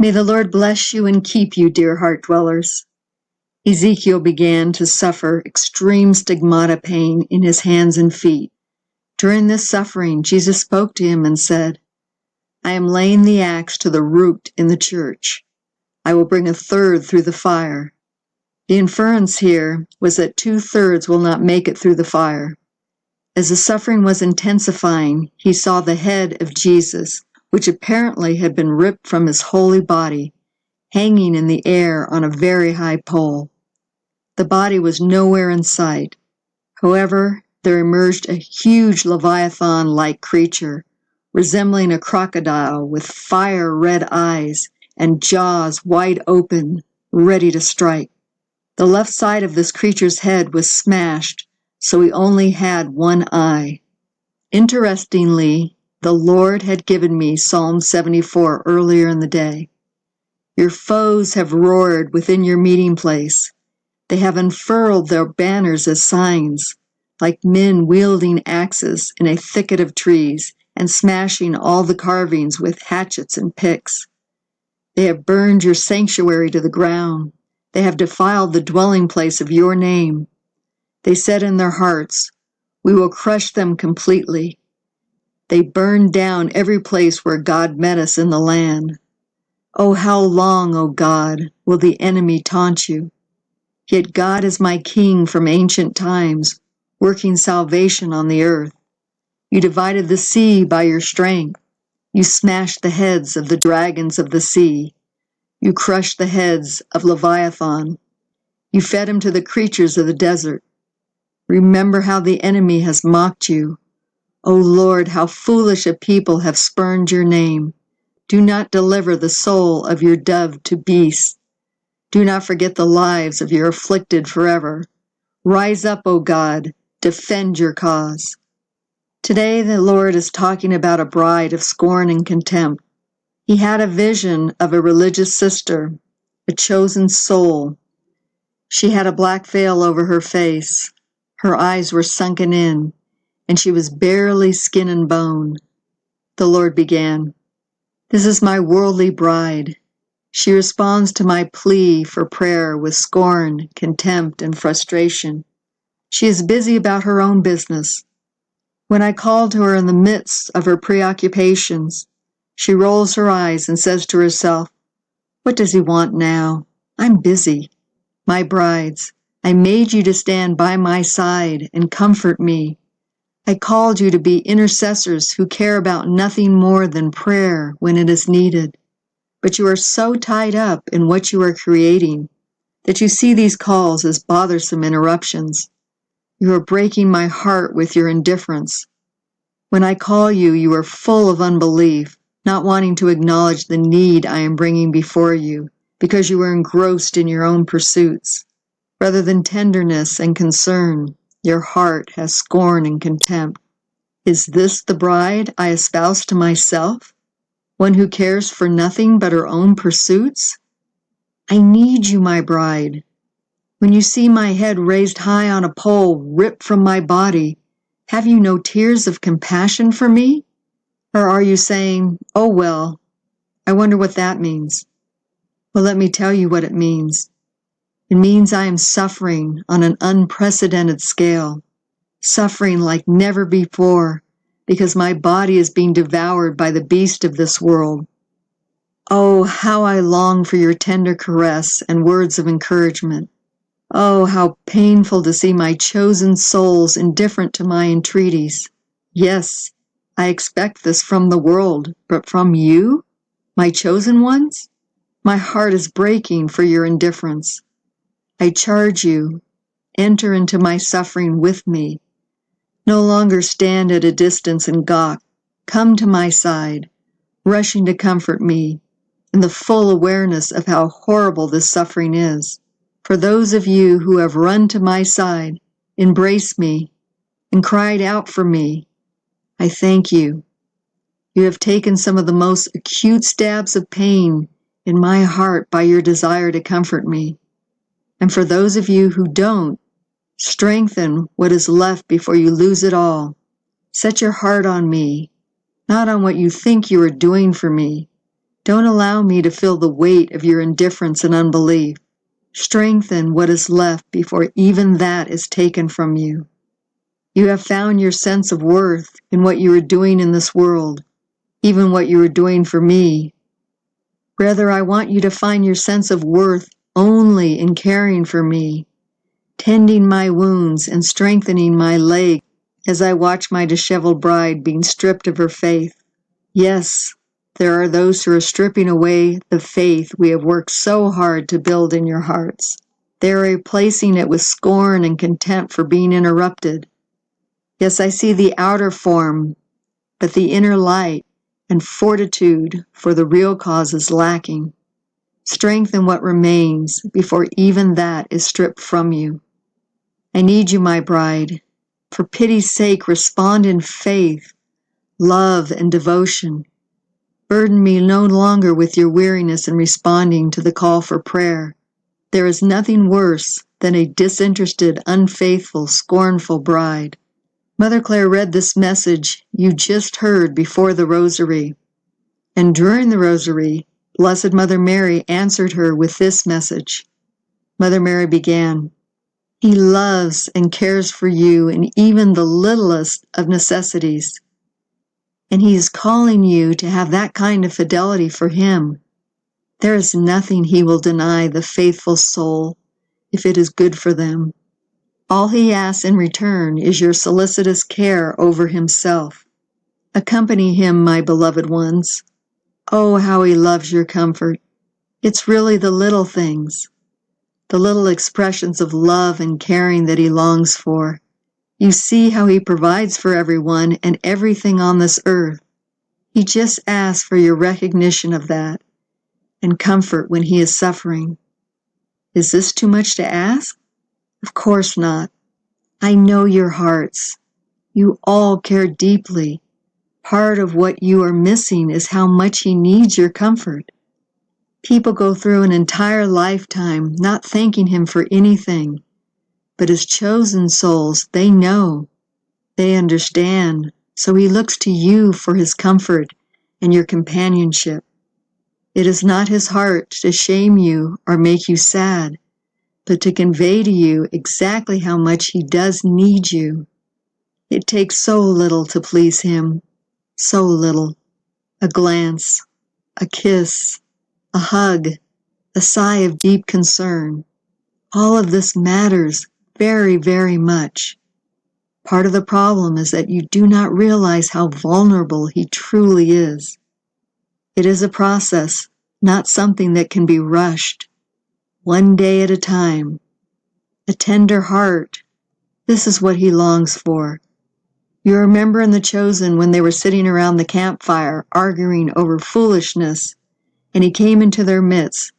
May the Lord bless you and keep you, dear heart dwellers. Ezekiel began to suffer extreme stigmata pain in his hands and feet. During this suffering, Jesus spoke to him and said, I am laying the axe to the root in the church. I will bring a third through the fire. The inference here was that 2/3 will not make it through the fire. As the suffering was intensifying, he saw the head of Jesus, which apparently had been ripped from his holy body, hanging in the air on a very high pole. The body was nowhere in sight. However, there emerged a huge Leviathan-like creature, resembling a crocodile with fire-red eyes and jaws wide open, ready to strike. The left side of this creature's head was smashed, so he only had one eye. Interestingly, the Lord had given me Psalm 74 earlier in the day. Your foes have roared within your meeting place. They have unfurled their banners as signs, like men wielding axes in a thicket of trees and smashing all the carvings with hatchets and picks. They have burned your sanctuary to the ground. They have defiled the dwelling place of your name. They said in their hearts, we will crush them completely. They burned down every place where God met us in the land. Oh, how long, O God, will the enemy taunt you? Yet God is my King from ancient times, working salvation on the earth. You divided the sea by your strength. You smashed the heads of the dragons of the sea. You crushed the heads of Leviathan. You fed him to the creatures of the desert. Remember how the enemy has mocked you. O Lord, how foolish a people have spurned your name. Do not deliver the soul of your dove to beasts. Do not forget the lives of your afflicted forever. Rise up, O God, defend your cause. Today the Lord is talking about a bride of scorn and contempt. He had a vision of a religious sister, a chosen soul. She had a black veil over her face. Her eyes were sunken in, and she was barely skin and bone. The Lord began, This is my worldly bride. She responds to my plea for prayer with scorn, contempt, and frustration. She is busy about her own business. When I call to her in the midst of her preoccupations, she rolls her eyes and says to herself, What does he want now? I'm busy. My brides, I made you to stand by my side and comfort me. I called you to be intercessors who care about nothing more than prayer when it is needed. But you are so tied up in what you are creating that you see these calls as bothersome interruptions. You are breaking my heart with your indifference. When I call you, you are full of unbelief, not wanting to acknowledge the need I am bringing before you, because you are engrossed in your own pursuits. Rather than tenderness and concern, your heart has scorn and contempt. Is this the bride I espouse to myself? One who cares for nothing but her own pursuits? I need you, my bride. When you see my head raised high on a pole ripped from my body, have you no tears of compassion for me? Or are you saying, oh well, I wonder what that means? Well, let me tell you what it means. It means I am suffering on an unprecedented scale, suffering like never before, because my body is being devoured by the beast of this world. Oh, how I long for your tender caress and words of encouragement. Oh, how painful to see my chosen souls indifferent to my entreaties. Yes, I expect this from the world, but from you, my chosen ones? My heart is breaking for your indifference. I charge you, enter into my suffering with me. No longer stand at a distance and gawk. Come to my side, rushing to comfort me, in the full awareness of how horrible this suffering is. For those of you who have run to my side, embraced me, and cried out for me, I thank you. You have taken some of the most acute stabs of pain in my heart by your desire to comfort me. And for those of you who don't, strengthen what is left before you lose it all. Set your heart on me, not on what you think you are doing for me, Don't allow me to feel the weight of your indifference and unbelief. Strengthen what is left before even that is taken from you. You have found your sense of worth in what you are doing in this world, even what you are doing for me. Rather, I want you to find your sense of worth only in caring for me, tending my wounds and strengthening my leg as I watch my disheveled bride being stripped of her faith. Yes, there are those who are stripping away the faith we have worked so hard to build in your hearts. They are replacing it with scorn and contempt for being interrupted. Yes, I see the outer form, but the inner light and fortitude for the real cause is lacking. Strengthen what remains before even that is stripped from you. I need you, my bride. For pity's sake, respond in faith, love, and devotion. Burden me no longer with your weariness in responding to the call for prayer. There is nothing worse than a disinterested, unfaithful, scornful bride. Mother Claire read this message you just heard before the Rosary, and during the Rosary, Blessed Mother Mary answered her with this message. Mother Mary began, He loves and cares for you in even the littlest of necessities, and He is calling you to have that kind of fidelity for Him. There is nothing He will deny the faithful soul if it is good for them. All He asks in return is your solicitous care over Himself. Accompany Him, my beloved ones. Oh, how He loves your comfort. It's really the little things, the little expressions of love and caring that He longs for. You see how He provides for everyone and everything on this earth. He just asks for your recognition of that and comfort when He is suffering. Is this too much to ask? Of course not. I know your hearts. You all care deeply. Part of what you are missing is how much He needs your comfort. People go through an entire lifetime not thanking Him for anything, but as chosen souls, they know, they understand, so He looks to you for His comfort and your companionship. It is not His heart to shame you or make you sad, but to convey to you exactly how much He does need you. It takes so little to please Him, so little. A glance, a kiss, a hug, a sigh of deep concern. All of this matters very, very much. Part of the problem is that you do not realize how vulnerable He truly is. It is a process, not something that can be rushed. One day at a time. A tender heart. This is what He longs for. You remember in The Chosen when they were sitting around the campfire arguing over foolishness, and He came into their midst,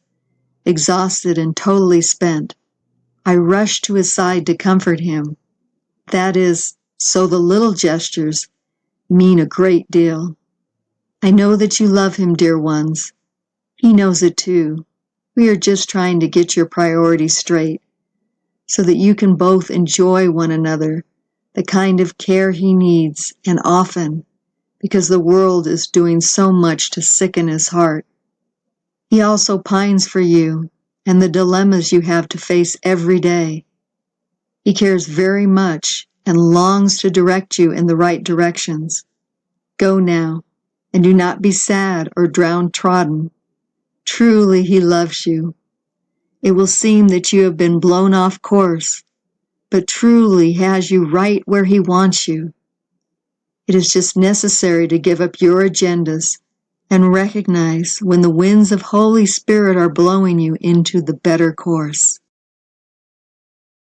exhausted and totally spent. I rushed to His side to comfort him. That is, so the little gestures mean a great deal. I know that you love Him, dear ones. He knows it too. We are just trying to get your priorities straight, so that you can both enjoy one another, the kind of care He needs, and often, because the world is doing so much to sicken His heart. He also pines for you and the dilemmas you have to face every day. He cares very much and longs to direct you in the right directions. Go now, and do not be sad or downtrodden. Truly He loves you. It will seem that you have been blown off course, but truly has you right where He wants you. It is just necessary to give up your agendas and recognize when the winds of Holy Spirit are blowing you into the better course.